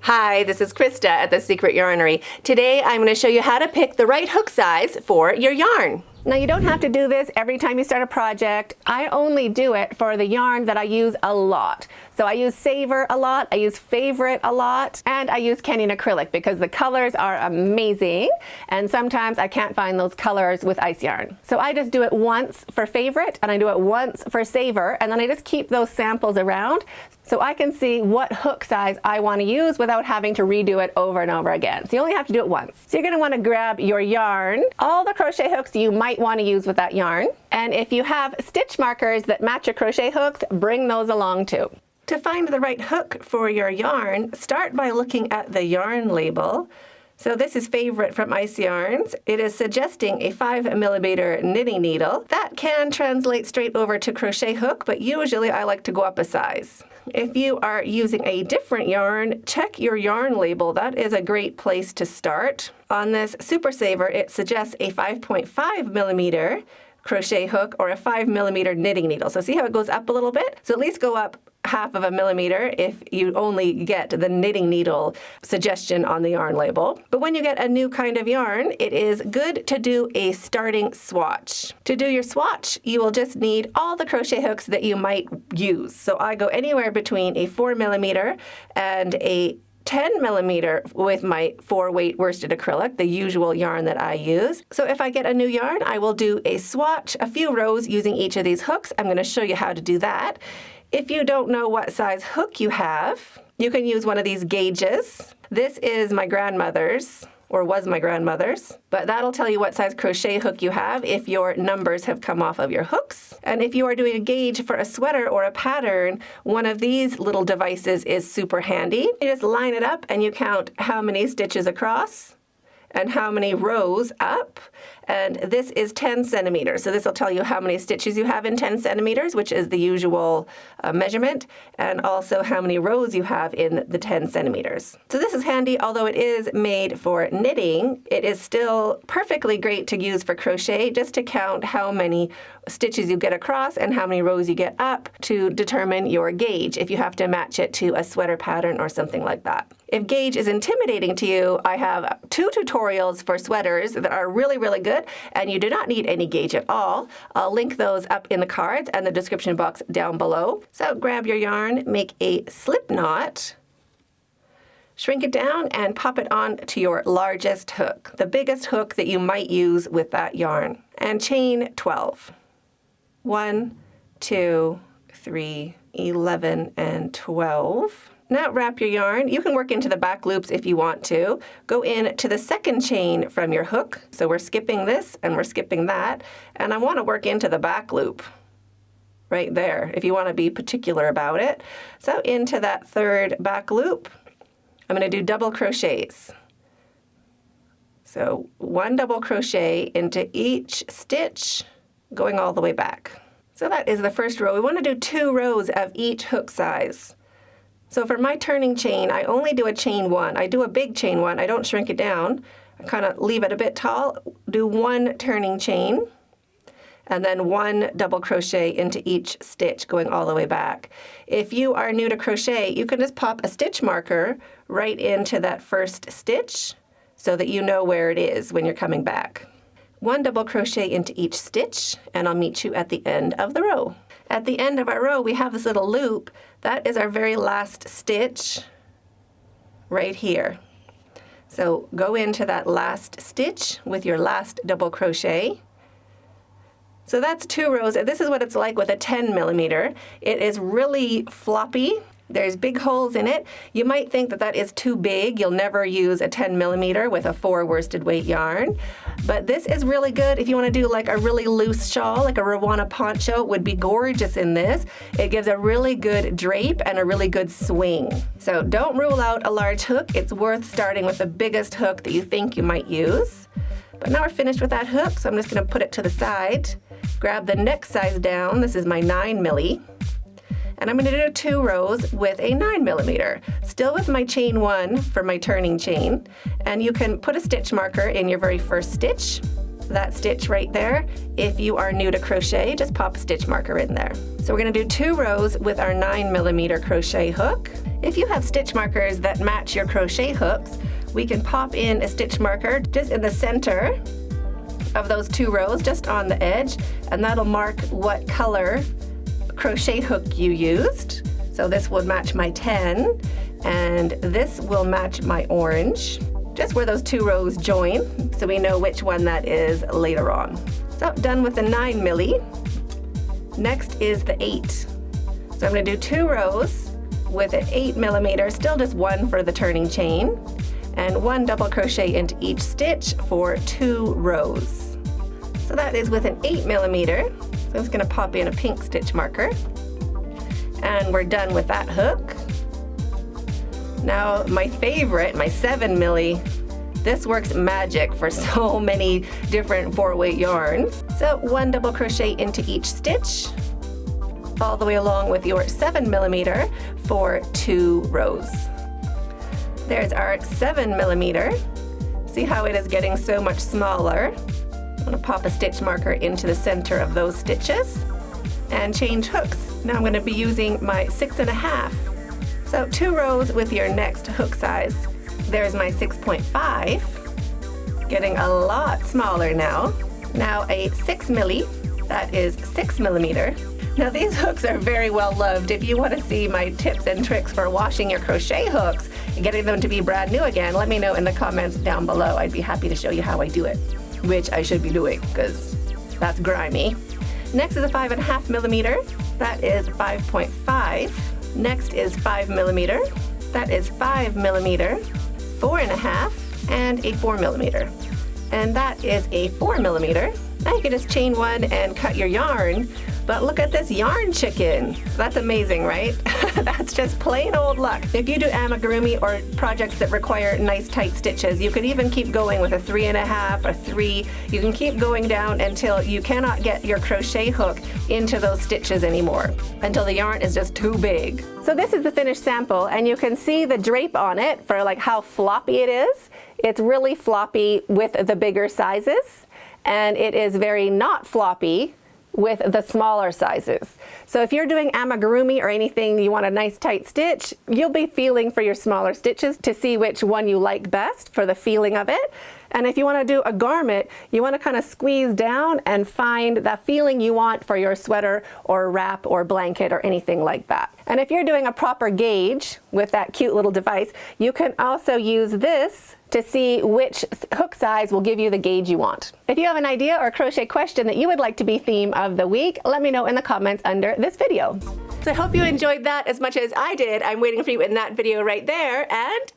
Hi, this is Krista at The Secret Yarnery. Today I'm going to show you how to pick the right hook size for your yarn. Now you don't have to do this every time you start a project. I only do it for the yarn that I use a lot. So I use Savor a lot, I use Favorite a lot, and I use Canyon Acrylic because the colors are amazing and sometimes I can't find those colors with ice yarn. So I just do it once for Favorite and I do it once for Savor, and then I just keep those samples around so I can see what hook size I want to use without having to redo it over and over again. So you only have to do it once. So you're going to want to grab your yarn, all the crochet hooks you might want to use with that yarn, and if you have stitch markers that match your crochet hooks, bring those along too. To find the right hook for your yarn, start by looking at the yarn label. So this is Favorite from Ice Yarns. It is suggesting a 5mm knitting needle. That can translate straight over to crochet hook, but usually I like to go up a size. If you are using a different yarn, check your yarn label. That is a great place to start. On this Super Saver, it suggests a 5.5mm crochet hook or a 5mm knitting needle. So see how it goes up a little bit? So at least go up 1/2 millimeter if you only get the knitting needle suggestion on the yarn label. But when you get a new kind of yarn, it is good to do a starting swatch. To do your swatch, you will just need all the crochet hooks that you might use. So I go anywhere between a 4mm and a 10mm with my 4-weight worsted acrylic, the usual yarn that I use. So if I get a new yarn, I will do a swatch, a few rows using each of these hooks. I'm going to show you how to do that. If you don't know what size hook you have, you can use one of these gauges. This is my grandmother's, or was my grandmother's, but that'll tell you what size crochet hook you have if your numbers have come off of your hooks. And if you are doing a gauge for a sweater or a pattern, one of these little devices is super handy. You just line it up and you count how many stitches across and how many rows up, and this is 10 centimeters. So this will tell you how many stitches you have in 10 centimeters, which is the usual measurement, and also how many rows you have in the 10 centimeters. So this is handy, although it is made for knitting, it is still perfectly great to use for crochet, just to count how many stitches you get across and how many rows you get up to determine your gauge if you have to match it to a sweater pattern or something like that. If gauge is intimidating to you, I have 2 tutorials for sweaters that are really, really good, and you do not need any gauge at all. I'll link those up in the cards and the description box down below. So grab your yarn, make a slip knot, shrink it down, and pop it on to your largest hook, the biggest hook that you might use with that yarn, and chain 12. 1, 2, 3, 11, and 12. Now wrap your yarn. You can work into the back loops if you want to. Go in to the second chain from your hook. So we're skipping this and we're skipping that. And I want to work into the back loop right there if you want to be particular about it. So into that third back loop, I'm going to do double crochets. So 1 double crochet into each stitch going all the way back. So that is the first row. We want to do 2 rows of each hook size. So for my turning chain, I only do a chain 1. I do a big chain 1. I don't shrink it down. I kind of leave it a bit tall, do 1 turning chain, and then 1 double crochet into each stitch going all the way back. If you are new to crochet, you can just pop a stitch marker right into that first stitch so that you know where it is when you're coming back. 1 double crochet into each stitch, and I'll meet you at the end of the row. At the end of our row, we have this little loop. That is our very last stitch right here. So go into that last stitch with your last double crochet. So that's 2 rows. This is what it's like with a 10mm. It is really floppy. There's big holes in it. You might think that that is too big. You'll never use a 10mm with a 4 worsted weight yarn. But this is really good if you want to do like a really loose shawl, like a Rwana poncho would be gorgeous in this. It gives a really good drape and a really good swing. So don't rule out a large hook. It's worth starting with the biggest hook that you think you might use. But now we're finished with that hook, so I'm just going to put it to the side. Grab the next size down. This is my 9mm. And I'm going to do 2 rows with a 9mm, still with my chain 1 for my turning chain. And you can put a stitch marker in your very first stitch that stitch right there. If you are new to crochet, just pop a stitch marker in there. So we're going to do 2 rows with our 9mm crochet hook. If you have stitch markers that match your crochet hooks, we can pop in a stitch marker just in the center of those 2 rows, just on the edge, and that'll mark what color crochet hook you used. So this would match my 10, and this will match my orange, just where those 2 rows join, so we know which one that is later on. So done with the 9mm. Next is the 8. So I'm going to do 2 rows with an 8mm, still just 1 for the turning chain, and 1 double crochet into each stitch for 2 rows. So that is with an 8mm. So I'm just going to pop in a pink stitch marker, and we're done with that hook. Now my favorite, my 7mm, this works magic for so many different 4-weight yarns. So 1 double crochet into each stitch, all the way along with your 7mm for 2 rows. There's our 7mm. See how it is getting so much smaller? I'm going to pop a stitch marker into the center of those stitches and change hooks. Now I'm going to be using my 6.5. So 2 rows with your next hook size. There's my 6.5, getting a lot smaller now. Now a 6mm, that is 6mm. Now these hooks are very well loved. If you want to see my tips and tricks for washing your crochet hooks and getting them to be brand new again, let me know in the comments down below. I'd be happy to show you how I do it, which I should be doing because that's grimy. Next is a 5.5mm, that is 5.5. Next is 5mm, that is 5mm, 4.5, and a 4mm. And that is a 4mm. Now you can just chain 1 and cut your yarn. But look at this yarn chicken. That's amazing, right? That's just plain old luck. If you do amigurumi or projects that require nice tight stitches, you could even keep going with a 3.5, a 3. You can keep going down until you cannot get your crochet hook into those stitches anymore, until the yarn is just too big. So this is the finished sample, and you can see the drape on it for like how floppy it is. It's really floppy with the bigger sizes, and it is very not floppy with the smaller sizes. So if you're doing amigurumi or anything, you want a nice tight stitch, you'll be feeling for your smaller stitches to see which one you like best for the feeling of it. And if you want to do a garment, you want to kind of squeeze down and find the feeling you want for your sweater or wrap or blanket or anything like that. And if you're doing a proper gauge with that cute little device, you can also use this to see which hook size will give you the gauge you want. If you have an idea or crochet question that you would like to be theme of the week, let me know in the comments under this video. So I hope you enjoyed that as much as I did. I'm waiting for you in that video right there, and